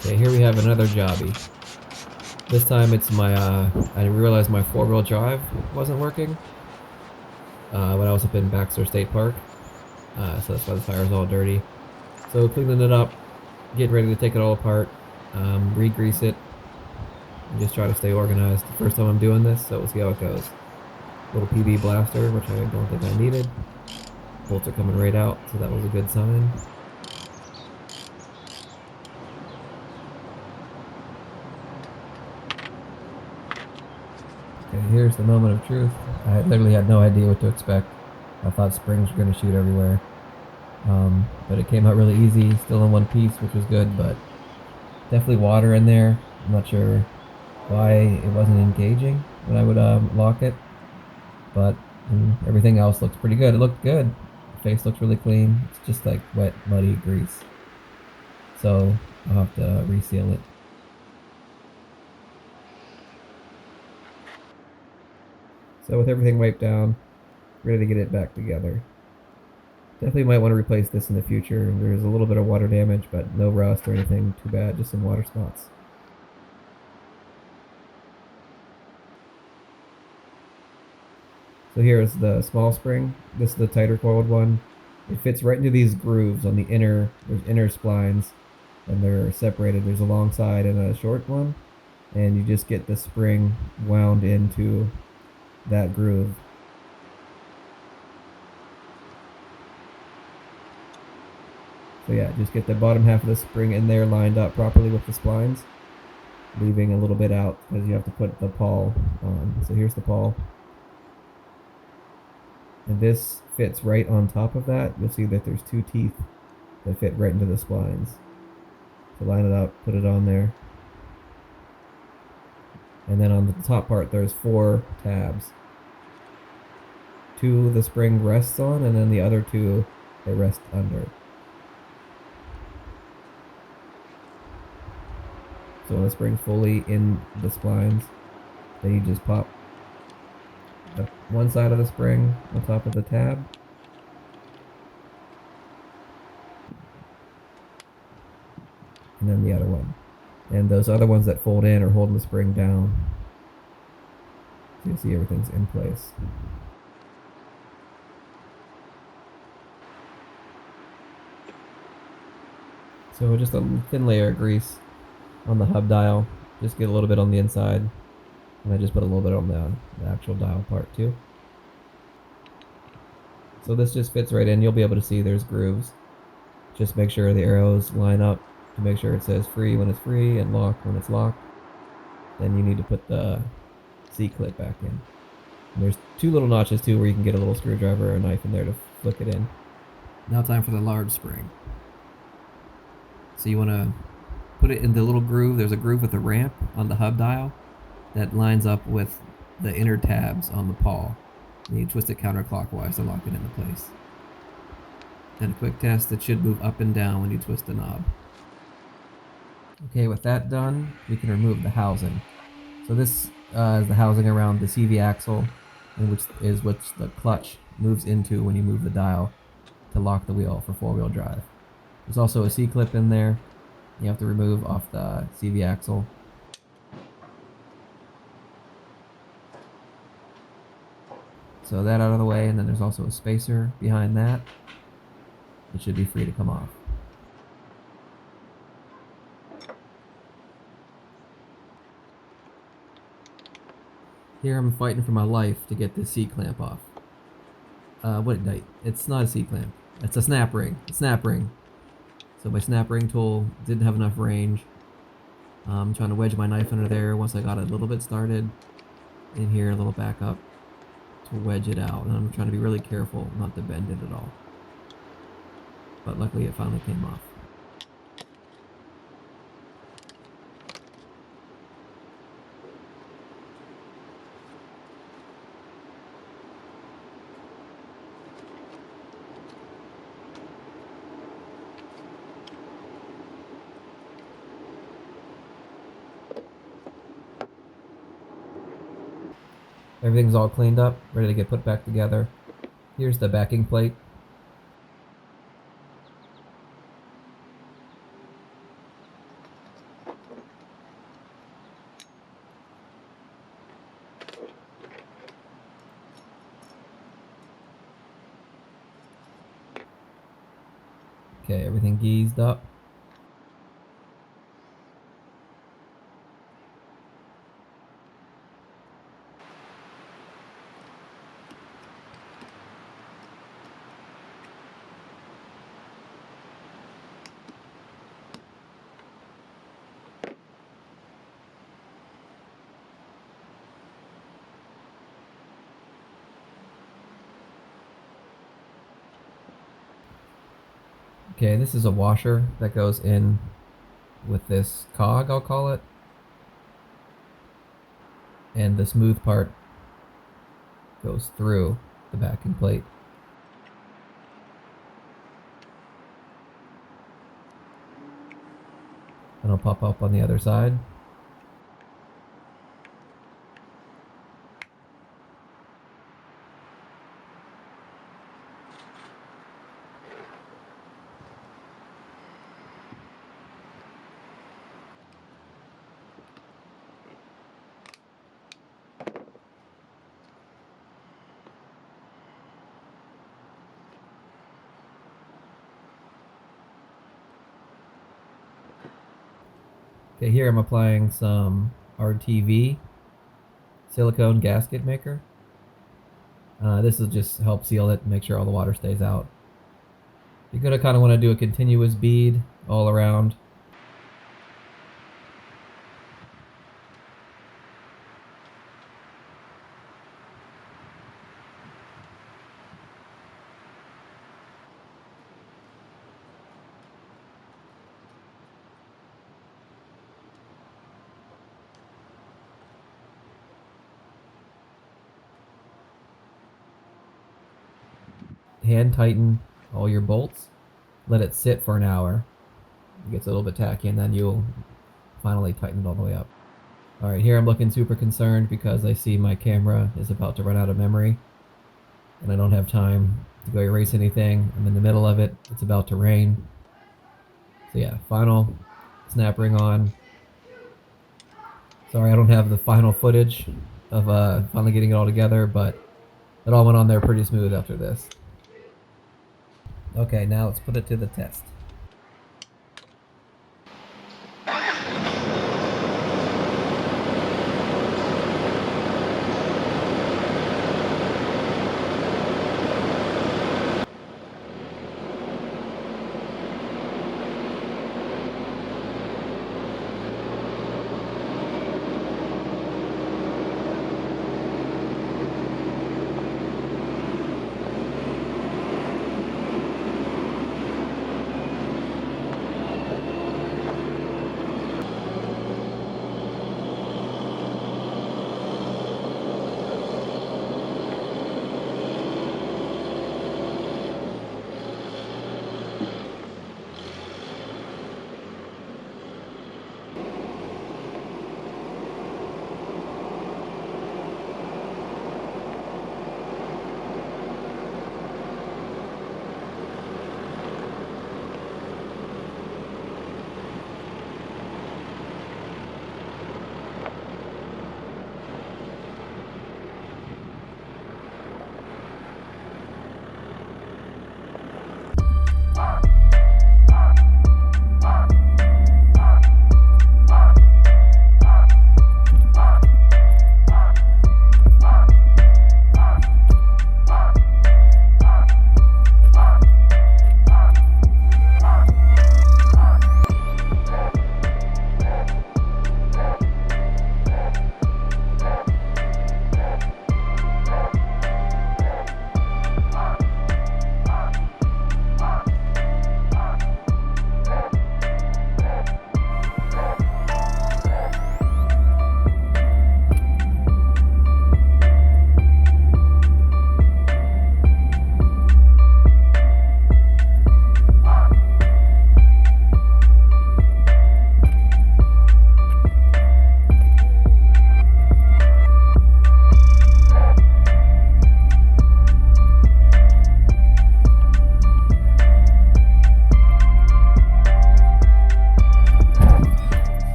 Okay, here we have another jobby. This time it's my, I realized my four-wheel drive wasn't working when I was up in Baxter State Park. So that's why the tire's all dirty. So cleaning it up, getting ready to take it all apart, re-grease it, and just try to stay organized. The first time I'm doing this, so we'll see how it goes. Little PB blaster, which I don't think I needed. Bolts are coming right out, so that was a good sign. Okay, here's the moment of truth. I literally had no idea what to expect. I thought springs were going to shoot everywhere. But it came out really easy, still in one piece, which was good, but definitely water in there. I'm not sure why it wasn't engaging when I would lock it, but everything else looks pretty good. It looked good. The face looks really clean. It's just like wet, muddy grease. So I'll have to reseal it. So with everything wiped down, ready to get it back together. Definitely might want to replace this in the future. There's a little bit of water damage, but no rust or anything too bad, just some water spots. So here's the small spring. This is the tighter coiled one. It fits right into these grooves on the there's inner splines, and they're separated. There's a long side and a short one, and you just get the spring wound into that groove. So yeah, just get the bottom half of the spring in there lined up properly with the splines, leaving a little bit out because you have to put the pawl on. So here's the pawl. And this fits right on top of that. You'll see that there's two teeth that fit right into the splines. So line it up, put it on there. And then on the top part, there's 4 tabs. 2 the spring rests on, and then the other 2 they rest under. So when the spring's fully in the splines, then you just pop one side of the spring on top of the tab. And then the other one. And those other ones that fold in are holding the spring down. So you see everything's in place. So just a thin layer of grease on the hub dial. Just get a little bit on the inside. And I just put a little bit on the actual dial part too. So this just fits right in. You'll be able to see there's grooves. Just make sure the arrows line up to make sure it says free when it's free and locked when it's locked. Then you need to put the C-clip back in. And there's 2 little notches too where you can get a little screwdriver or a knife in there to flick it in. Now time for the large spring. So you want to put it in the little groove. There's a groove with a ramp on the hub dial that lines up with the inner tabs on the pawl. And you twist it counterclockwise to lock it into place. Then a quick test, it should move up and down when you twist the knob. Okay, with that done, we can remove the housing. So this is the housing around the CV axle, and which the clutch moves into when you move the dial to lock the wheel for 4-wheel drive. There's also a C-clip in there you have to remove off the CV axle. So that out of the way, and then there's also a spacer behind that. It should be free to come off. Here I'm fighting for my life to get this C-clamp off. It's not a C-clamp. It's a snap ring. So my snap ring tool didn't have enough range. I'm trying to wedge my knife under there once I got it a little bit started. In here, a little back up to wedge it out. And I'm trying to be really careful not to bend it at all. But luckily it finally came off. Everything's all cleaned up, ready to get put back together. Here's the backing plate. Okay, everything geezed up. Okay, this is a washer that goes in with this cog, I'll call it. And the smooth part goes through the backing plate. And it'll pop up on the other side. Okay, here I'm applying some RTV silicone gasket maker. This will just help seal it and make sure all the water stays out. You're gonna kind of want to do a continuous bead all around. Hand tighten all your bolts. Let it sit for an hour. It gets a little bit tacky, and then you'll finally tighten it all the way up. Alright, here I'm looking super concerned because I see my camera is about to run out of memory. And I don't have time to go erase anything. I'm in the middle of it. It's about to rain. So yeah, final snap ring on. Sorry I don't have the final footage of finally getting it all together, but it all went on there pretty smooth after this. Okay, now let's put it to the test.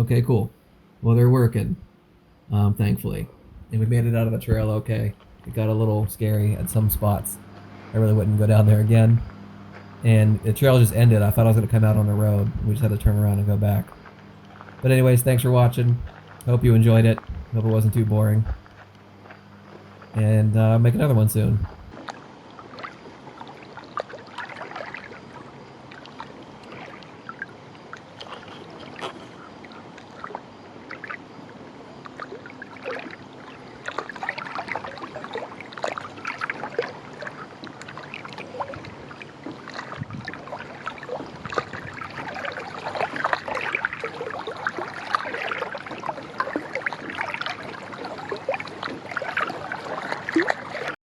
Okay, cool. Well, they're working, thankfully. And we made it out of the trail okay. It got a little scary at some spots. I really wouldn't go down there again. And the trail just ended. I thought I was going to come out on the road. We just had to turn around and go back. But anyways, thanks for watching. Hope you enjoyed it. Hope it wasn't too boring. And make another one soon.